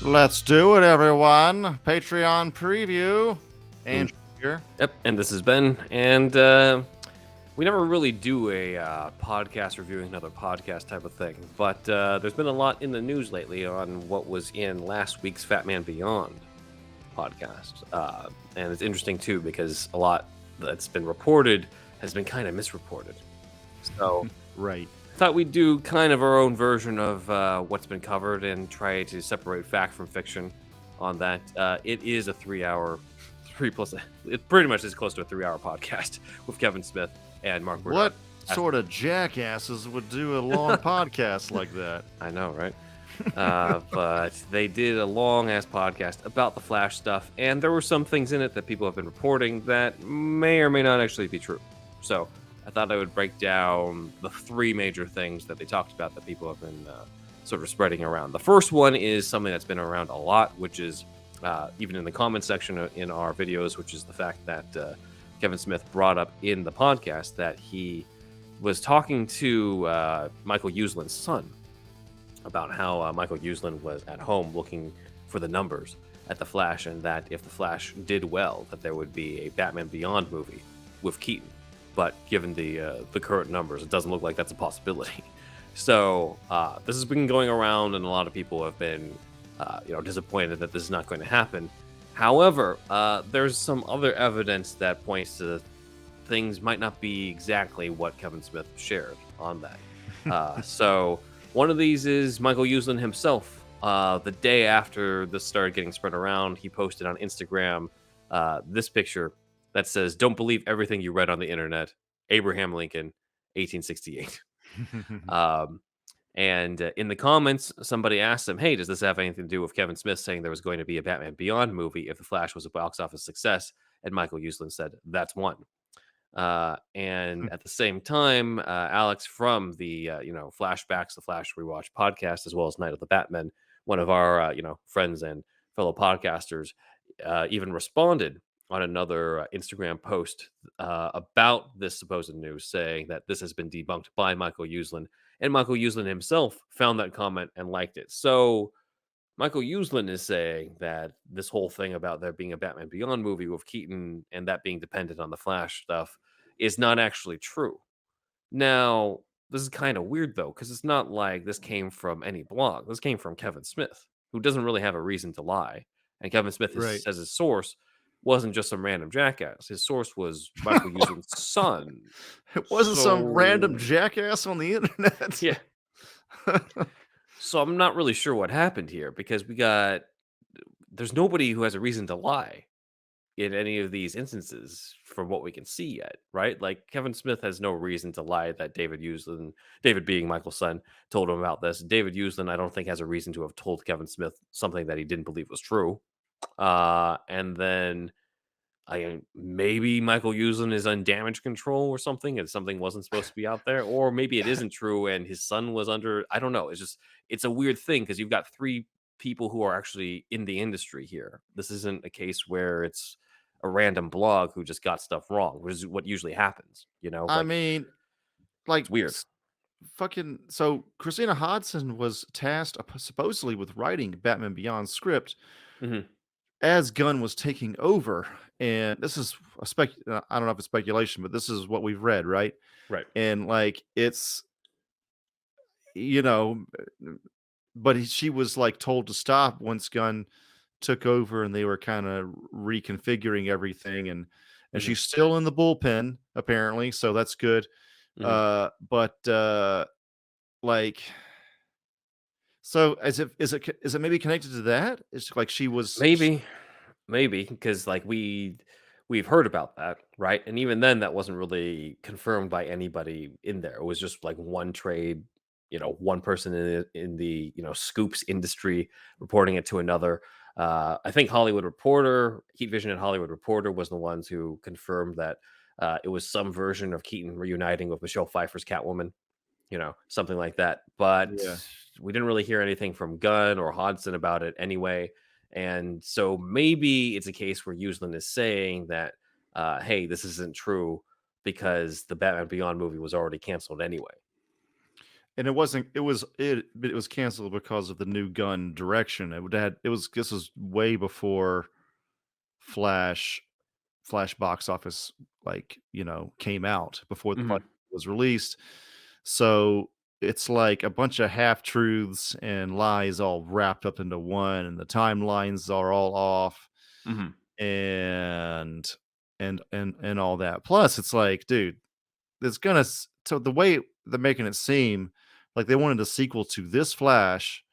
Let's do it, everyone. Patreon preview. Andrew here. Yep, and this is Ben, and we never really do a podcast reviewing another podcast type of thing, but there's been a lot in the news lately on what was in last week's Batman Beyond podcast, and it's interesting too because a lot that's been reported has been kind of misreported. So, Right. thought we'd do kind of our own version of what's been covered and try to separate fact from fiction on that. It is a 3-hour, it pretty much is close to a 3-hour podcast with Kevin Smith and Mark Burdett. What sort of jackasses would do a long podcast like that? I know, right? But they did a long-ass podcast about the Flash stuff, and there were some things in it that people have been reporting that may or may not actually be true. So I thought I would break down the three major things that they talked about that people have been sort of spreading around. The first one is something that's been around a lot, which is even in the comment section in our videos, which is the fact that Kevin Smith brought up in the podcast that he was talking to Michael Uslan's son about how Michael Uslan was at home looking for the numbers at the Flash, and that if the Flash did well, that there would be a Batman Beyond movie with Keaton. But given the current numbers, it doesn't look like that's a possibility. So this has been going around, and a lot of people have been, disappointed that this is not going to happen. However, there's some other evidence that points to things might not be exactly what Kevin Smith shared on that. So one of these is Michael Uslan himself. The day after this started getting spread around, he posted on Instagram this picture that says, "Don't believe everything you read on the internet. Abraham Lincoln, 1868." And in the comments, somebody asked him, "Hey, does this have anything to do with Kevin Smith saying there was going to be a Batman Beyond movie if The Flash was a box office success?" And Michael Uslan said, "That's one." And at the same time, Alex from the Flashbacks, the Flash Rewatch podcast, as well as Night of the Batman, one of our friends and fellow podcasters, even responded on another Instagram post about this supposed news, saying that this has been debunked by Michael Uslan, and Michael Uslan himself found that comment and liked it. So Michael Uslan is saying that this whole thing about there being a Batman Beyond movie with Keaton and that being dependent on the Flash stuff is not actually true. Now, this is kind of weird though, because it's not like this came from any blog. This came from Kevin Smith, who doesn't really have a reason to lie. And Kevin Smith Right. says his source wasn't just some random jackass. His source was Michael Uslan's son. It wasn't some random So- jackass on the internet. Yeah. So I'm not really sure what happened here because there's nobody who has a reason to lie in any of these instances from what we can see yet, right? Like Kevin Smith has no reason to lie that David being Michael's son, told him about this. David Uslan, I don't think has a reason to have told Kevin Smith something that he didn't believe was true. And then maybe Michael Uslan is on damage control or something, and something wasn't supposed to be out there, or maybe it isn't true and his son was under. I don't know. It's a weird thing because you've got three people who are actually in the industry here. This isn't a case where it's a random blog who just got stuff wrong, which is what usually happens. I mean, like, it's weird. fucking. So Christina Hodson was tasked supposedly with writing Batman Beyond script Mhm. as Gunn was taking over, and this is I don't know if it's speculation, but this is what we've read, right? Right. And like it's you know, but she was like told to stop once Gunn took over, and they were kind of reconfiguring everything, and Mhm. she's still in the bullpen apparently, so that's good. Mhm. But like, so is it maybe connected to that? It's like she was Maybe because like we've heard about that, right? And even then, that wasn't really confirmed by anybody in there. It was just like one trade, one person in the scoops industry reporting it to another. I think Hollywood Reporter, Heat Vision and Hollywood Reporter was the ones who confirmed that it was some version of Keaton reuniting with Michelle Pfeiffer's Catwoman, something like that. But Yeah. we didn't really hear anything from Gunn or Hodson about it anyway. And so maybe it's a case where Uslan is saying that, hey, this isn't true because the Batman Beyond movie was already canceled anyway. and it wasn't it was canceled because of the new Gunn direction. It was this was way before Flash box office, like, came out, before the Flash Mhm. was released. So, it's like a bunch of half truths and lies all wrapped up into one, and the timelines are all off, Mhm. and and all that. Plus, it's like, dude, it's gonna so the way they're making it seem like they wanted a sequel to this Flash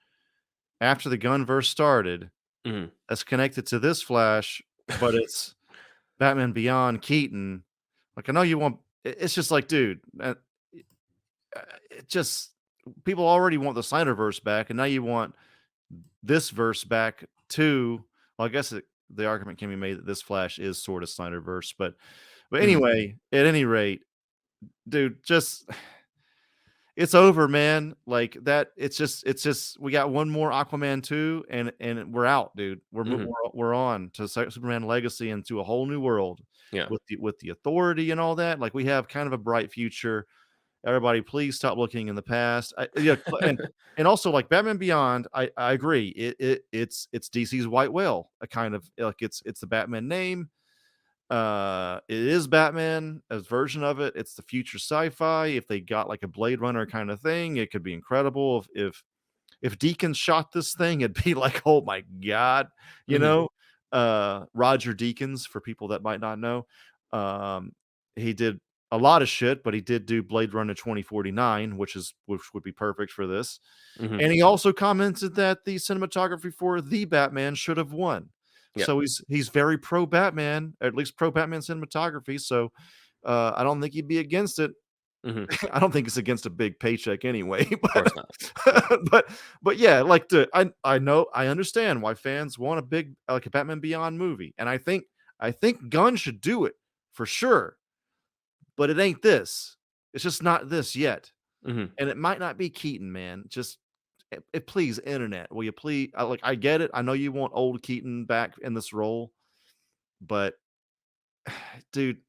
after the Gunverse started Mhm. that's connected to this Flash, but it's Batman Beyond Keaton. Like, I know you want it's just like, dude, it just people already want the Snyderverse back, and now you want this verse back too. Well, I guess the argument can be made that this Flash is sort of Snyderverse, but Mhm. anyway, at any rate, dude, just it's over, man. Like that, it's just we got one more Aquaman 2 and we're out, dude. Mhm. We're on to Superman Legacy and to a whole new world Yeah. with the authority and all that. Like we have kind of a bright future. Everybody, please stop looking in the past. Yeah, and also like Batman Beyond, I agree. It's DC's white whale. A kind of like it's the Batman name. It is Batman, a version of it. It's the future sci-fi. If they got like a Blade Runner kind of thing, it could be incredible. If Deakins shot this thing, it'd be like, oh my god, you Mhm. know. Roger Deakins, for people that might not know, he did a lot of shit, but he did do Blade Runner 2049, which would be perfect for this. Mhm. And he also commented that the cinematography for The Batman should have won. Yeah. So he's very pro Batman, at least pro Batman cinematography. So I don't think he'd be against it. Mhm. Of I don't think it's against a big paycheck anyway, course but not. Yeah. but yeah, like I know I understand why fans want a big like a Batman Beyond movie, and I think Gunn should do it for sure, but it ain't this. It's just not this yet, Mhm. and it might not be Keaton, man. Just please, internet, will you please? I get it. I know you want old Keaton back in this role, but dude,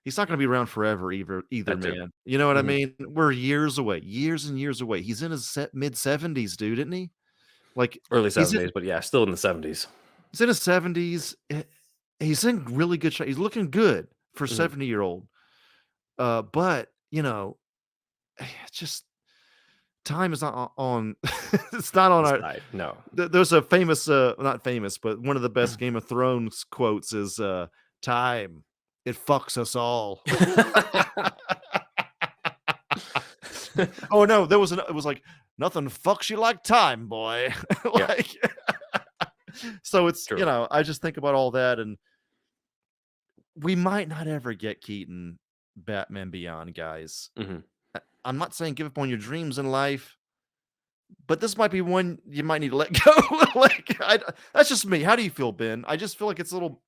he's not gonna be around forever either, That too. man. You know what I Mhm. mean? We're years away, years and years away. He's in his mid-70s, dude, isn't he? Like, Early he's in 70s, but yeah, still in the 70s. he's in his 70s. He's in really good shape. He's looking good for a Mhm. 70-year-old. But, just time is not on it's not on His our side. No. there's a famous, not famous, but one of the best Game of Thrones quotes is, "Time, it fucks us all." Oh, no, it was like, "Nothing fucks you like time, boy." Yeah. Like, so it's, True. I just think about all that, and we might not ever get Keaton Batman Beyond, guys. Mhm. I'm not saying give up on your dreams in life, but this might be one you might need to let go. Like, that's just me. How do you feel, Ben? I just feel like it's a little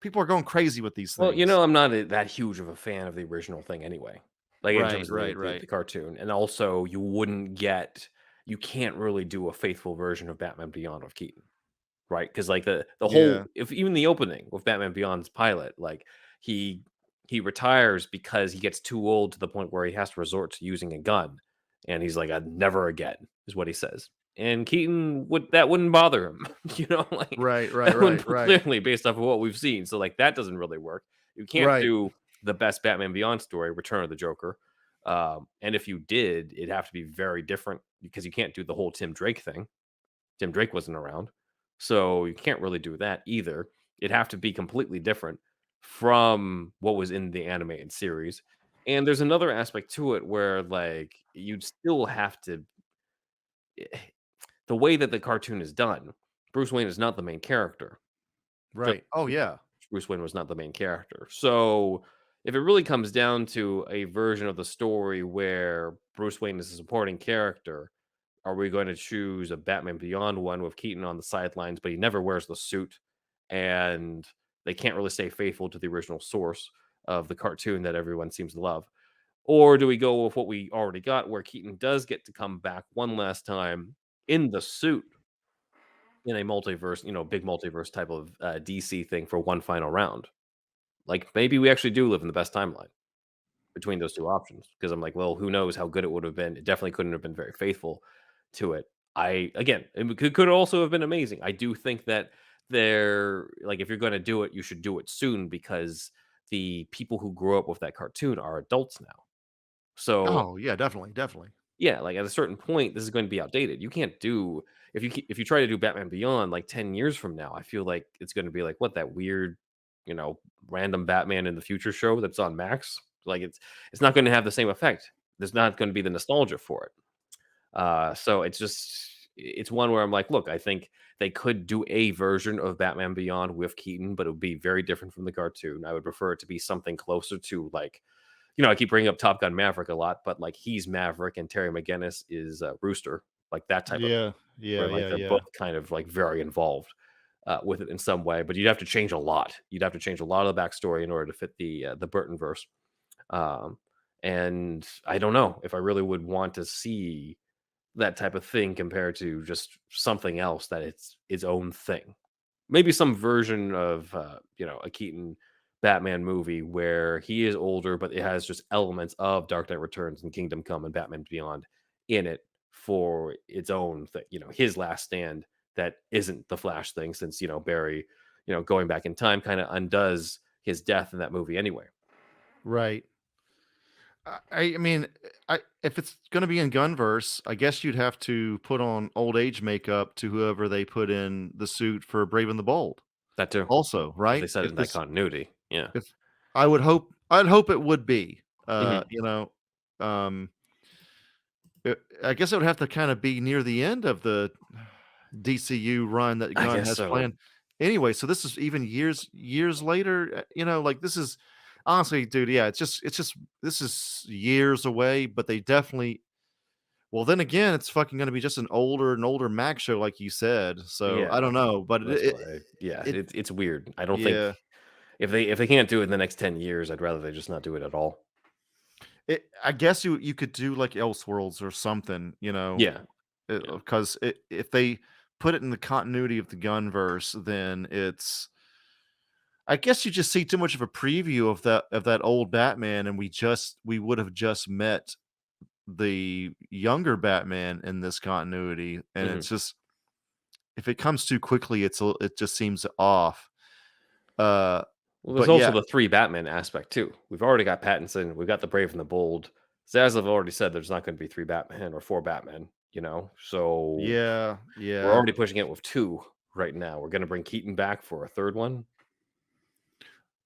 people are going crazy with these Well, things. I'm not that huge of a fan of the original thing anyway. Like in Right, terms of the right, the, right. the cartoon, and also you can't really do a faithful version of Batman Beyond of Keaton, right? Because like the whole, Yeah, if even the opening with Batman Beyond's pilot, like he he retires because he gets too old to the point where he has to resort to using a gun, and he's like, "I'd never again," is what he says. And Keaton wouldn't bother him, like right, right, that right, wouldn't right, clearly based off of what we've seen. So like that doesn't really work. You can't right, do the best Batman Beyond story, Return of the Joker. And if you did, it'd have to be very different because you can't do the whole Tim Drake thing. Tim Drake wasn't around. So you can't really do that either. It'd have to be completely different from what was in the animated series. And there's another aspect to it where like you'd still have to the way that the cartoon is done, Bruce Wayne is not the main character. Just right. Oh yeah, Bruce Wayne was not the main character. So if it really comes down to a version of the story where Bruce Wayne is a supporting character, are we going to choose a Batman Beyond one with Keaton on the sidelines, but he never wears the suit, and they can't really stay faithful to the original source of the cartoon that everyone seems to love? Or do we go with what we already got, where Keaton does get to come back one last time in the suit in a multiverse, big multiverse type of DC thing for one final round? Like maybe we actually do live in the best timeline. between those two options because I'm like, well, who knows how good it would have been. It definitely couldn't have been very faithful to it. It could also have been amazing. I do think that like if you're going to do it, you should do it soon because the people who grew up with that cartoon are adults now. So Oh, yeah, definitely, definitely. yeah, like at a certain point, this is going to be outdated. You can't do if you try to do Batman Beyond like 10 years from now, I feel like it's going to be like what that weird, random Batman in the future show that's on Max. Like it's not going to have the same effect. There's not going to be the nostalgia for it. So it's one where I'm like, look, I think they could do a version of Batman Beyond with Keaton, but it would be very different from the cartoon. I would prefer it to be something closer to like I keep bringing up Top Gun Maverick a lot, but like he's Maverick and Terry McGinnis is Rooster, like that type of thing, Yeah, yeah, where like yeah, they're yeah. both kind of like very involved with it in some way. But you'd have to change a lot. You'd have to change a lot of the backstory in order to fit the Burton verse. Um, and I don't know if I really would want to see that type of thing compared to just something else that it's its own thing. Maybe some version of a Keaton Batman movie where he is older, but it has just elements of Dark Knight Returns and Kingdom Come and Batman Beyond in it for its own thing. His last stand that isn't the Flash thing, since Barry, going back in time kind of undoes his death in that movie anyway. Right. I mean, I if it's gonna be in Gunverse, I guess you'd have to put on old age makeup to whoever they put in the suit for Brave and the Bold That too, also, if they right? said it If in that this continuity, yeah. if I'd hope it would be, Mhm. um, I guess it would have to kinda be near the end of the DCU run that I Gunn guess has so. planned. Anyway, so this is even years later, like, this is honestly, dude, yeah, it's just this is years away, but they definitely well, then again, it's fucking gonna be just an older and older Mac show like you said, so I Yeah, don't know, but that's why. Yeah, it it's weird. I don't think yeah. if they can't do it in the next 10 years, I'd rather they just not do it at all. I guess you could do, like, Elseworlds or something, Yeah, yeah. because if they put it in the continuity of the Gunverse, then it's I guess you just see too much of a preview of that old Batman, and we would have just met the younger Batman in this continuity, and Mhm. it's just if it comes too quickly, it just seems off. Uh, Well, there's but also yeah, the 3 Batman aspect too. We've already got Pattinson, we've got the Brave and the Bold. Zaslav already said there's not gonna be 3 Batman or 4 Batman, so yeah, we're yeah. already pushing it with 2 right now. We're gonna bring Keaton back for a 3rd one?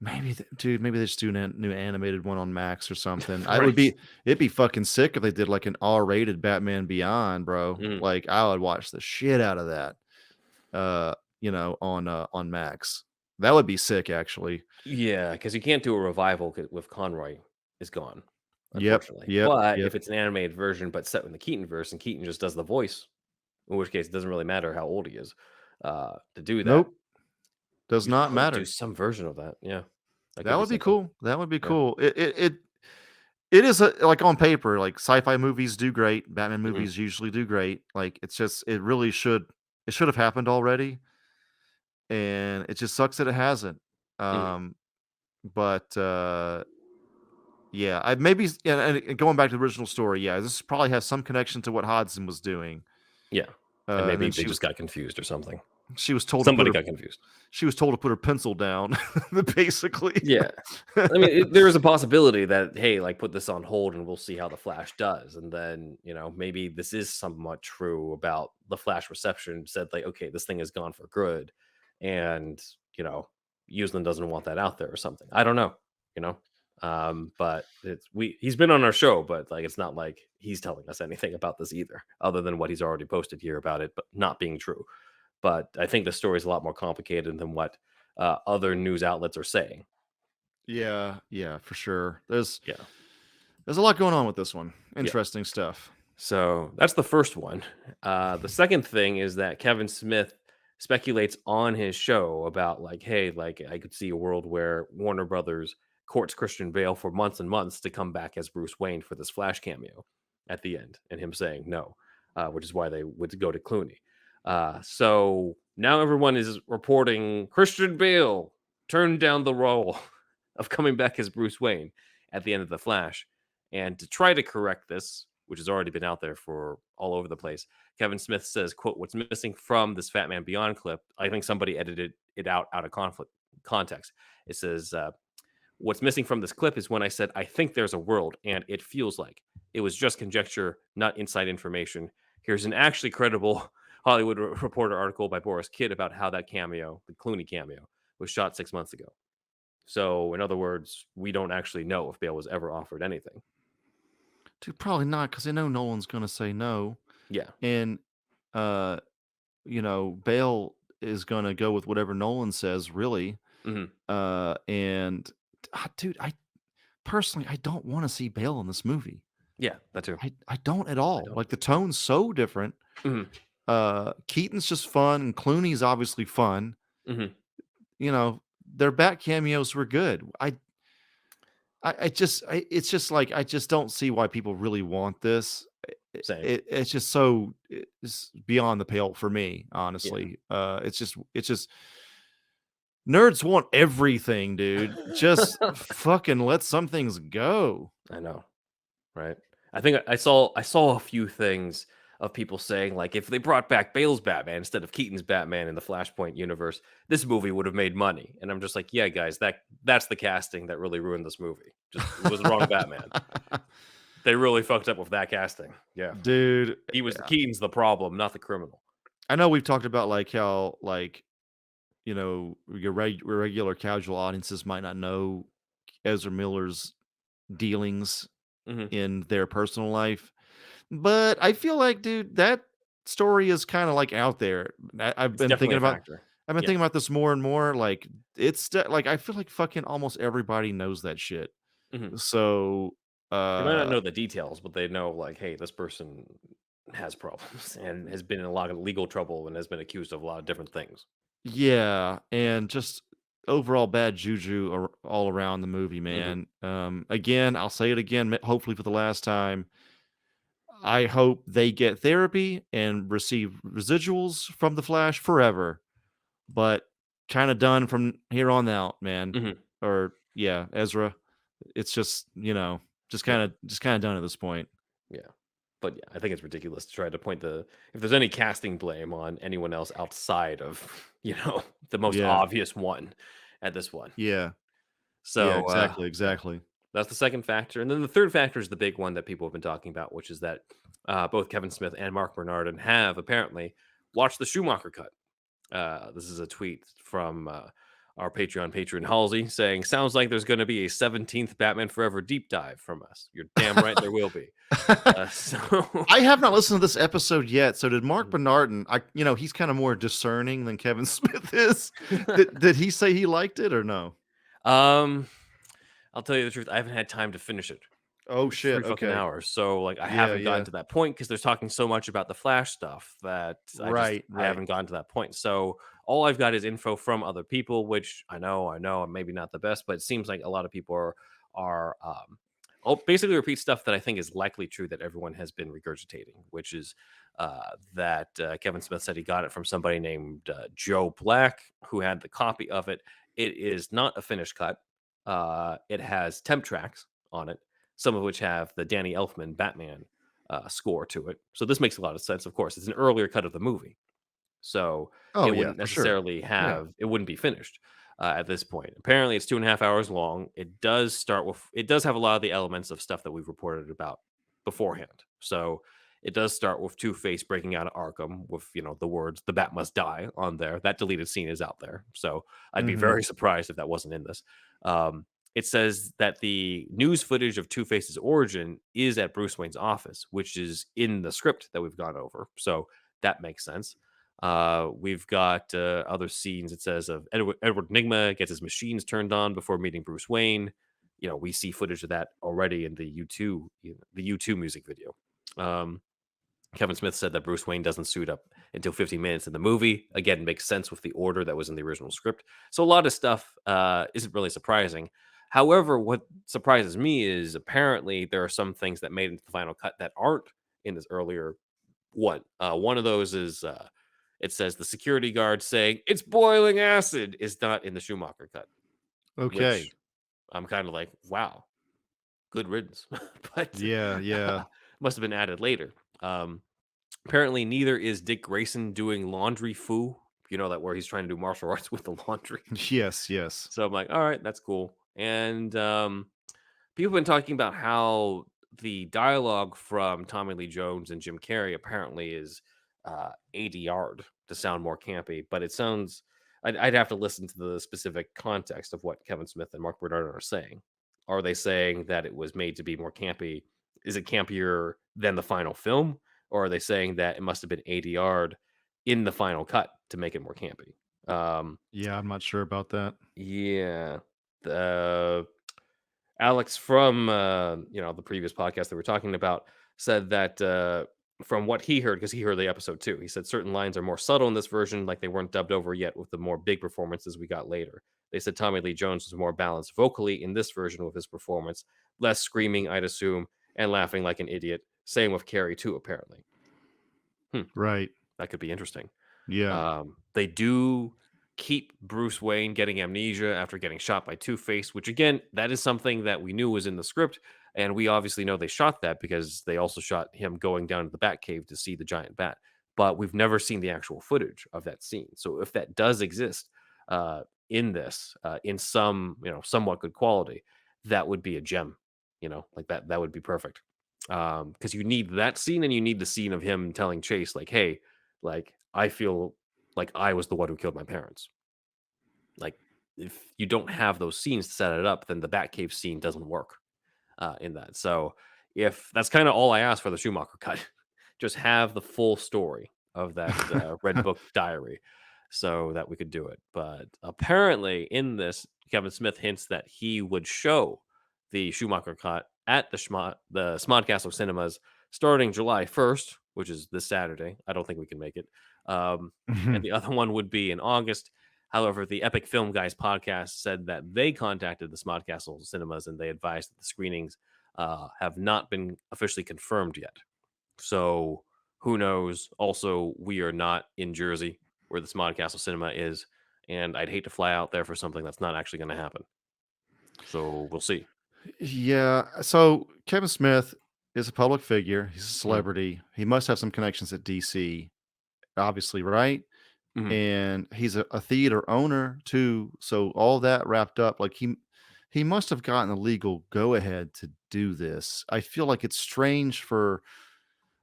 Maybe, dude, maybe they just do a new animated one on Max or something. Right. It'd be fucking sick if they did like an R-rated Batman Beyond, bro. Mhm. Like I would watch the shit out of that. On Max. That would be sick, actually. Yeah, because you can't do a revival 'cause with Conroy is gone, Yep, unfortunately. yep, But yep. if it's an animated version, but set in the Keaton verse, and Keaton just does the voice, in which case it doesn't really matter how old he is, to do that, Nope, does you could not probably do matter. some version of that. Yeah, that could That be would be something. cool. That would be Yeah. cool. It is like on paper, like sci-fi movies do great. Batman Mhm. movies usually do great. Like it's just it should have happened already, and it just sucks that it hasn't. Mhm. Um, but yeah, I maybe yeah, and going back to the original story, yeah, this probably has some connection to what Hodgson was doing. Yeah, and And maybe then they just got confused or something. she was told to put Somebody her got confused. she was told to put her pencil down, basically. Yeah. I mean, there is a possibility that, hey, like, put this on hold and we'll see how the Flash does. And then, maybe this is somewhat true about the Flash reception. Said, like, okay, this thing is gone for good. And, you know, Uslan doesn't want that out there or something. I don't know, you know. But he's been on our show, but like it's not like he's telling us anything about this either, other than what he's already posted here about it, but not being true. But I think the story is a lot more complicated than what other news outlets are saying. Yeah, yeah, for sure. Yeah. There's a lot going on with this one. Yeah. Interesting stuff. So that's the first one. The second thing is that Kevin Smith speculates on his show about like, hey, like I could see a world where Warner Brothers courts Christian Bale for months and months to come back as Bruce Wayne for this Flash cameo at the end, and him saying no, which is why they would go to Clooney. So now everyone is reporting Christian Bale turned down the role of coming back as Bruce Wayne. at the end of The Flash. And to try to correct this, which has already been out there for all over the place, Kevin Smith says, quote, "What's missing from this Batman Beyond clip," I think somebody edited it out of context. It says, "What's missing from this clip is when I said, I think there's a world, and it feels like. It was just conjecture, not inside information. Here's an actually credible Hollywood Reporter article by Boris Kidd about how that cameo, the Clooney cameo, was shot 6 months ago." So, in other words, we don't actually know if Bale was ever offered anything. Dude, probably not, because they know Nolan's gonna say no, Yeah. and uh, Bale is gonna go with whatever Nolan says, really. Hmm. And dude, I personally I don't want to see Bale in this movie. Yeah, that too. I don't at I all. don't. Like the tone's so different. Hmm. Keaton's just fun, and Clooney's obviously fun. Hmm. Their Bat cameos were good. It's just like I just don't see why people really want this. Same. It's just so it's beyond the pale for me, Yeah. honestly. It's just nerds want everything, dude. Just fucking let some things go. I know. Right. I think I saw a few things of people saying like if they brought back Bale's Batman instead of Keaton's Batman in the Flashpoint universe, this movie would have made money. And I'm just like, yeah, guys, that's the casting that really ruined this movie. Just it was the wrong Batman. They really fucked up with that casting. Yeah. Dude, Keaton's the problem, not the criminal. I know we've talked about like how your regular casual audiences might not know Ezra Miller's dealings Hmm. in their personal life, but I feel like, dude, that story is kind of like out there. I've It's been definitely thinking a about. factor. I've been Yeah. thinking about this more and more. Like like I feel like fucking almost everybody knows that shit. Hmm. So, They might not uh, know the details, but they know like, hey, this person has problems and has been in a lot of legal trouble and has been accused of a lot of different things. yeah, and just overall bad juju all around the movie, Hmm. man. Again, I'll say it again, hopefully for the last time. I hope they get therapy and receive residuals from the Flash forever, but kind of done from here on out, man. Hmm. Or yeah, Ezra. It's just, Yeah. just kind of done at this point. Yeah. But yeah, I think it's ridiculous to try to point the if there's any casting blame on anyone else outside of, the most Yeah. obvious one at this one. Yeah. Yeah, So, exactly, yeah, exactly. that's the second factor. And then the third factor is the big one that people have been talking about, which is that both Kevin Smith and Mark Bernardin have apparently watched the Schumacher cut. This is a tweet from our Patreon patron Halsey saying, "Sounds like there's going to be a 17th Batman Forever deep dive from us." You're damn right there will be. So I have not listened to this episode yet. So did Mark Bernardin? He's kind of more discerning than Kevin Smith is. Did he say he liked it or no? um, I'll tell you the truth. I haven't had time to finish it. Oh It's 3 shit. fucking Okay. hours. So like I Yeah. haven't gotten Yeah. to that point because they're talking so much about the Flash stuff that Right. I Right. haven't gotten to that point. So all I've got is info from other people, which I know, I'm maybe not the best, but it seems like a lot of people basically repeat stuff that I think is likely true that everyone has been regurgitating, which is that Kevin Smith said he got it from somebody named Joe Black, who had the copy of it. It is not a finished cut. It has temp tracks on it, some of which have the Danny Elfman Batman score to it. So this makes a lot of sense. Of course, it's an earlier cut of the movie, so Oh it yeah, wouldn't for sure. necessarily Yeah. it wouldn't be finished at this point. Apparently, it's 2.5 hours long. It does have a lot of the elements of stuff that we've reported about beforehand. So it does start with Two Face breaking out of Arkham with the words "The Bat must die" on there. That deleted scene is out there, so I'd be Hmm. very surprised if that wasn't in this. It says that the news footage of Two Face's origin is at Bruce Wayne's office, which is in the script that we've gone over. So that makes sense. We've got other scenes. It says of Edward Nigma gets his machines turned on before meeting Bruce Wayne. We see footage of that already in the U2 music video. Um, Kevin Smith said that Bruce Wayne doesn't suit up until 15 minutes in the movie. Again, makes sense with the order that was in the original script. So a lot of stuff isn't really surprising. However, what surprises me is apparently there are some things that made it into the final cut that aren't in this earlier one. One of those is it says the security guard saying it's boiling acid is not in the Schumacher cut, Okay. which I'm kind of like, wow. good riddance. But Yeah, yeah. must have been added later. Um, Apparently, neither is Dick Grayson doing laundry foo. You know that where he's trying to do martial arts with the laundry. Yes, yes. So I'm like, all right, that's cool. And people have been talking about how the dialogue from Tommy Lee Jones and Jim Carrey apparently is ADR'd to sound more campy, but it sounds. I'd have to listen to the specific context of what Kevin Smith and Mark Bernardin are saying. Are they saying that it was made to be more campy? Is it campier than the final film? Or are they saying that it must have been ADR'd in the final cut to make it more campy? Yeah, I'm not sure about that. Yeah. The Alex from the previous podcast that we're talking about said that from what he heard, because he heard the episode too, he said certain lines are more subtle in this version, like they weren't dubbed over yet with the more big performances we got later. They said Tommy Lee Jones was more balanced vocally in this version with his performance, less screaming, I'd assume, and laughing like an idiot. Same with Carrie too, apparently. Right. That could be interesting. Yeah. They do keep Bruce Wayne getting amnesia after getting shot by Two-Face, which again, that is something that we knew was in the script, and we obviously know they shot that because they also shot him going down to the Batcave to see the giant bat. But we've never seen the actual footage of that scene. So if that does exist in this, in some somewhat good quality, that would be a gem. Like that would be perfect. Because you need that scene, and you need the scene of him telling Chase, like, "Hey, like I feel like I was the one who killed my parents." Like, if you don't have those scenes to set it up, then the Batcave scene doesn't work in that. So, if that's kind of all I ask for the Schumacher cut, just have the full story of that Red Book diary, so that we could do it. But apparently, in this, Kevin Smith hints that he would show the Schumacher cut at the Smodcastle cinemas starting July 1st, which is this Saturday. I don't think we can make it. And the other one would be in August. However, the Epic Film Guys podcast said that they contacted the Smodcastle cinemas and they advised that the screenings have not been officially confirmed yet. So who knows? Also, we are not in Jersey where the Smodcastle cinema is, and I'd hate to fly out there for something that's not actually going to happen. So we'll see. Yeah. So Kevin Smith is a public figure. He's a Mhm. celebrity. He must have some connections at DC, obviously, right? Mhm. And he's a theater owner too. So all that wrapped up, like he must have gotten a legal go ahead to do this. I feel like it's strange for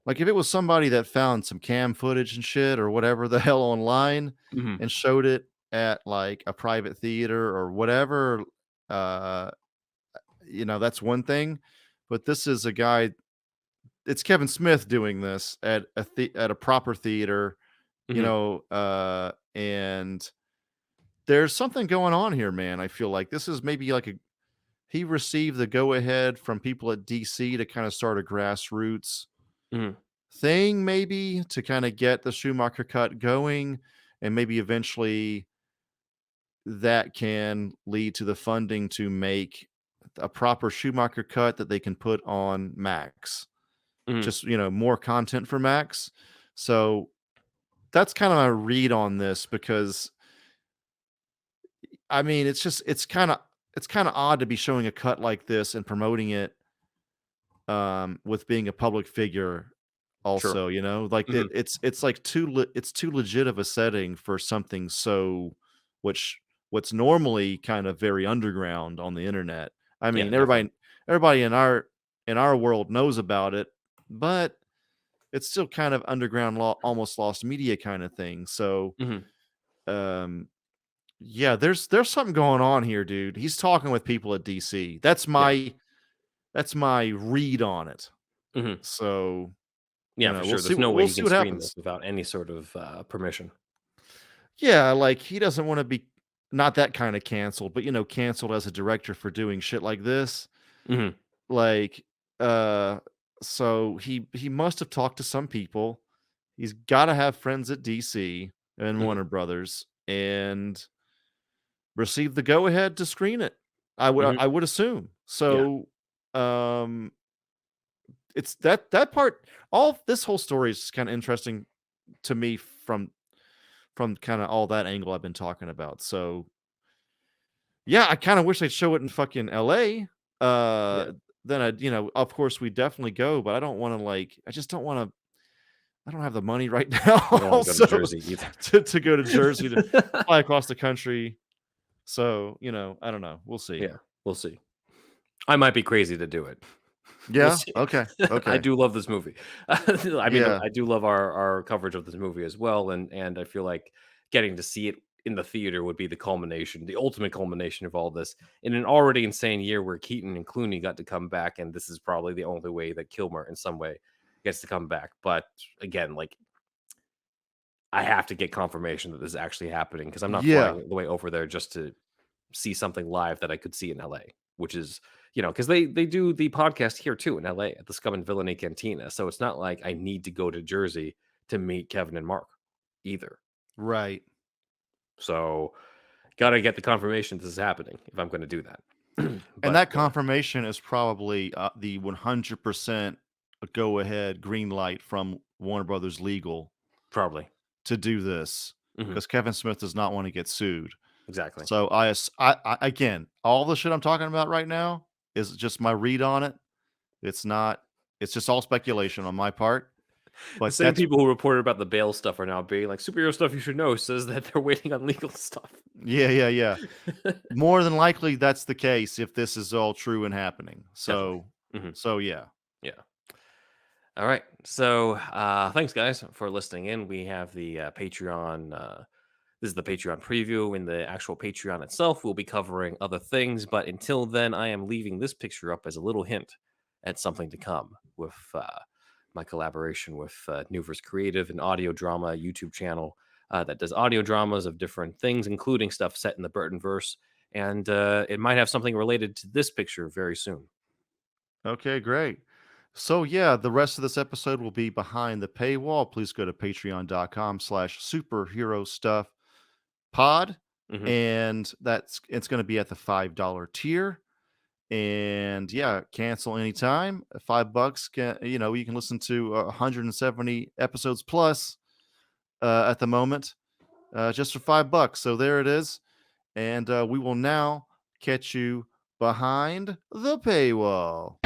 like if it was somebody that found some cam footage and shit or whatever the hell online Mhm. and showed it at like a private theater or whatever, uh, that's one thing. But this is a guy. It's Kevin Smith doing this at at a proper theater, Mhm. and there's something going on here, man. I feel like this is maybe like a he received the go ahead from people at DC to kind of start a grassroots Mhm. thing, maybe to kind of get the Schumacher cut going, and maybe eventually that can lead to the funding to make a proper Schumacher cut that they can put on Max. Mhm. Just more content for Max. So that's kind of my read on this because I mean it's kind of odd to be showing a cut like this and promoting it with being a public figure Sure. also, like Mhm. it's like it's too legit of a setting for something so which what's normally kind of very underground on the internet. I Yeah, mean, definitely. everybody in our world knows about it, but it's still kind of underground almost lost media kind of thing. So, Mhm. um yeah, there's something going on here, dude. He's talking with people at DC. Yeah. That's my read on it. Mhm. So, Yeah, for we'll sure. see There's no way we'll he see can what stream this happens. without any sort of permission. Yeah, like he doesn't want to be not that kind of canceled, but canceled as a director for doing shit like this. Mhm. Like uh so he must have talked to some people. He's got to have friends at DC and Mhm. Warner Brothers and received the go ahead to screen it. I would Mhm. I would assume. Yeah. So um it's that part all this whole story is kind of interesting to me from kind of all that angle I've been talking about. So yeah, I kind of wish they'd show it in fucking LA. Yeah. then of course we definitely go, but I don't want to I just don't want to. I don't have the money right now You don't want to go to also Jersey either. to go to Jersey to fly across the country. So, I don't know. We'll see. Yeah, we'll see. I might be crazy to do it. We'll Yeah. see. Okay. I Okay. do love this movie. I mean, Yeah. I do love our coverage of this movie as well, and I feel like getting to see it in the theater would be the culmination, the ultimate culmination of all this in an already insane year where Keaton and Clooney got to come back, and this is probably the only way that Kilmer, in some way, gets to come back. But again, like I have to get confirmation that this is actually happening because I'm not Yeah. flying the way over there just to see something live that I could see in LA, which is, because they do the podcast here too in LA at the Scum and Villainy Cantina. So it's not like I need to go to Jersey to meet Kevin and Mark either. Right. So gotta get the confirmation this is happening if I'm going to do that. And but that confirmation is probably the 100% go ahead green light from Warner Brothers Legal probably. to do this Mhm, because Kevin Smith does not want to get sued. exactly. So again, all the shit I'm talking about right now is just my read on it. It's not. It's just all speculation on my part. The But same that's people who reported about the Bale stuff are now being like superhero stuff you should know says that they're waiting on legal stuff. yeah, yeah, yeah. More than likely, that's the case if this is all true and happening. Definitely. So, Mhm, so yeah. yeah. All right. So thanks, guys, for listening in. We have the Patreon. This is the Patreon preview. In the actual Patreon itself, we'll be covering other things. But until then, I am leaving this picture up as a little hint at something to come with my collaboration with Newverse Creative, an audio drama YouTube channel that does audio dramas of different things, including stuff set in the Burtonverse. And it might have something related to this picture very soon. Okay, great. So yeah, the rest of this episode will be behind the paywall. Please go to patreon.com/superhero stuff pod. Hmm. And it's going to be at the $5 tier. And yeah, cancel anytime. $5 you can listen to 170 episodes plus at the moment, just for $5. So there it is. And we will now catch you behind the paywall.